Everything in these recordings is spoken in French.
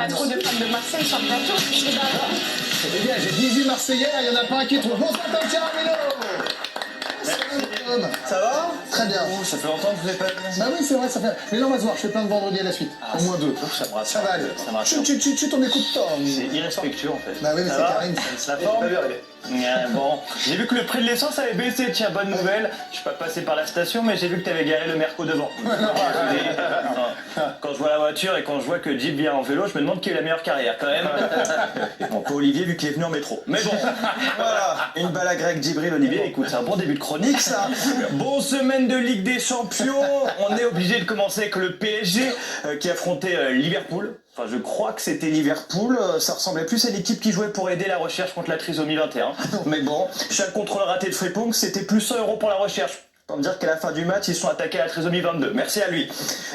pas trop de fans de Marseille sur le plateau. Eh bien, j'ai 18 Marseillais, il n'y en a pas un qui trouve. Bonsoir, Tom Caramelo. Ça va? Très bien. Oh, ça fait longtemps que vous n'avez pas venu. Bah oui, c'est vrai, ça fait. Mais non, on va se voir, je fais plein de vendredis à la suite. Au moins 2. Ça me rassure. Ça va aller. Ça me rassure. Tu t'en écoutes pas. C'est irrespectueux en fait. Bah oui, mais Ça c'est va Karine. La forme? Bon, j'ai vu que le prix de l'essence avait baissé, tiens, bonne nouvelle. Je suis pas passé par la station, mais j'ai vu que t'avais garé le Merco devant. Quand je vois la voiture et quand je vois que Jeep vient en vélo, je me demande qui est la meilleure carrière quand même. Bon, pas Olivier vu qu'il est venu en métro. Mais bon, voilà, une balle à grec Djibril Olivier, écoute, c'est un bon début de chronique ça. Bon, semaine de Ligue des Champions, on est obligé de commencer avec le PSG qui affrontait Liverpool. Enfin, je crois que c'était Liverpool, ça ressemblait plus à une équipe qui jouait pour aider la recherche contre la trisomie 21. Mais bon, chaque contrôle raté de Frimpong, c'était plus 100 € pour la recherche. Pour me dire qu'à la fin du match, ils sont attaqués à la trisomie 22. Merci à lui.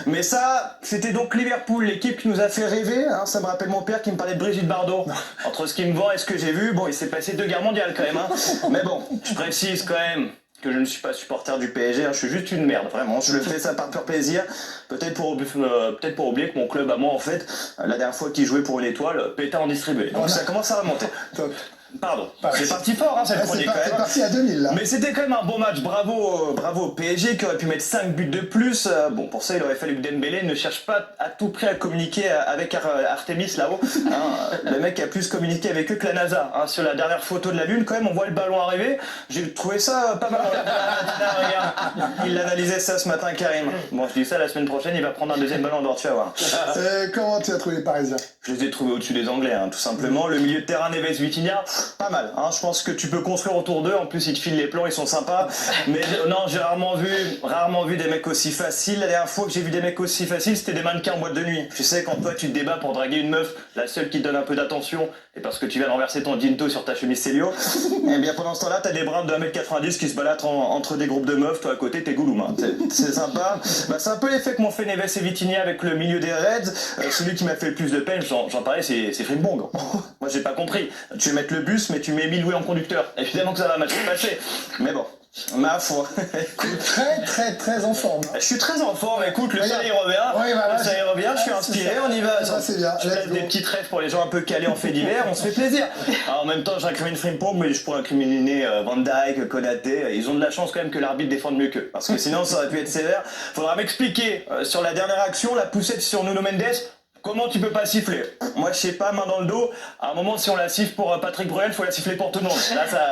Mais ça, c'était donc Liverpool, l'équipe qui nous a fait rêver. Hein. Ça me rappelle mon père qui me parlait de Brigitte Bardot. Entre ce qu'il me vend et ce que j'ai vu, bon, il s'est passé 2 guerres mondiales quand même. Hein. Mais bon, je précise quand même que je ne suis pas supporter du PSG, hein, je suis juste une merde, vraiment, je le fais ça par pur plaisir, peut-être pour oublier que mon club à moi, en fait, la dernière fois qu'il jouait pour une étoile, Pétain en distribuait, donc ça commence à remonter. Top. Pardon, c'est parti fort hein, cette chronique quand même. C'est parti à 2000 là. Mais c'était quand même un bon match, bravo au PSG qui aurait pu mettre 5 buts de plus. Bon, pour ça il aurait fallu que Dembélé ne cherche pas à tout prix à communiquer avec Artemis là-haut. Hein, le mec a plus communiqué avec eux que la NASA. Hein, sur la dernière photo de la Lune quand même on voit le ballon arriver. J'ai trouvé ça pas mal. Regarde, il analysait ça ce matin Karim. Bon je dis ça la semaine prochaine il va prendre un deuxième ballon d'or, tu vas voir. Comment tu as trouvé les Parisiens? Je les ai trouvés au-dessus des Anglais, hein, tout simplement. Le milieu de terrain Neves Vitinha, pas mal. Hein. Je pense que tu peux construire autour d'eux. En plus, ils te filent les plans, ils sont sympas. Mais non, j'ai rarement vu des mecs aussi faciles. La dernière fois que j'ai vu des mecs aussi faciles, c'était des mannequins en boîte de nuit. Tu sais, quand toi, tu te débats pour draguer une meuf, la seule qui te donne un peu d'attention, et parce que tu viens de renverser ton ginto sur ta chemise Célio, et bien pendant ce temps-là, t'as des brins de 1m90 qui se baladent entre des groupes de meufs. Toi, à côté, t'es Gouloum. Hein. C'est sympa. Bah, c'est un peu l'effet que m'ont fait Neves et Vitinha avec le milieu des Reds. Celui qui m'a fait le plus de peine, j'en parlais, c'est Frimpong. Moi, j'ai pas compris. Tu veux mettre le bus, mais tu mets 1000 louis en conducteur. Évidemment que ça va mal se passer. Mais bon, ma foi. Très en forme. Je suis très en forme, écoute, le soleil revient. Oui, voilà, le soleil revient, je suis inspiré, on y va. Ça, c'est bien. Je place des petites rêves pour les gens un peu calés en fait divers, on se fait plaisir. Alors, en même temps, j'incrimine Frimpong, mais je pourrais incriminer Van Dijk, Konaté. Ils ont de la chance quand même que l'arbitre défende mieux qu'eux. Parce que sinon, ça aurait pu être sévère. Faudra m'expliquer sur la dernière action, la poussette sur Nuno Mendes. Comment tu peux pas siffler? Moi je sais pas, main dans le dos. À un moment si on la siffle pour Patrick Bruel, faut la siffler pour tout le monde.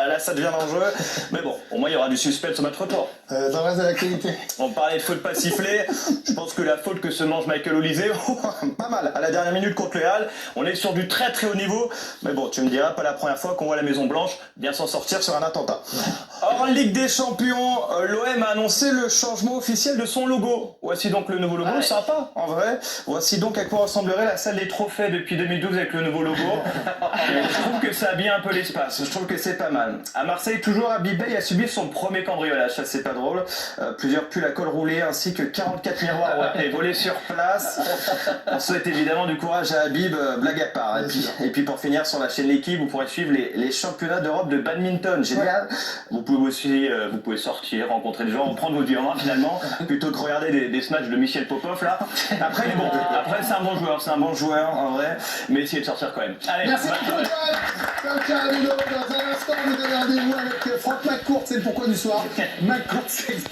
Là ça devient dangereux. Mais bon, au moins il y aura du suspense au match retour. Dans le reste de l'actualité. On parlait de faute pas sifflée. Je pense que la faute que se mange Michael Olise, pas mal. À la dernière minute contre le Real, on est sur du très haut niveau. Mais bon, tu me diras, pas la première fois qu'on voit la Maison Blanche bien s'en sortir sur un attentat. Or, en Ligue des Champions, l'OM a annoncé le changement officiel de son logo. Voici donc le nouveau logo, sympa en vrai. Voici donc à quoi ressemblerait la salle des trophées depuis 2012 avec le nouveau logo. Je trouve que ça habille un peu l'espace, je trouve que c'est pas mal. À Marseille, toujours Habib Beye a subi son premier cambriolage, ça c'est pas drôle. Plusieurs pulls à col roulé ainsi que 44 miroirs ont été volés sur place. On souhaite évidemment du courage à Habib, blague à part. Et puis pour finir sur la chaîne L'équipe, vous pourrez suivre les championnats d'Europe de badminton, génial. Vous pouvez aussi vous pouvez sortir, rencontrer des gens, prendre votre vie en main finalement, plutôt que regarder des matchs de Michel Popov là. Après il est bon, après c'est un bon joueur en vrai, mais essayez de sortir quand même. Allez, merci beaucoup Tom Caramelo. Dans un instant, vous avez rendez-vous avec Franck McCourt, c'est le pourquoi du soir. McCourt s'exprime.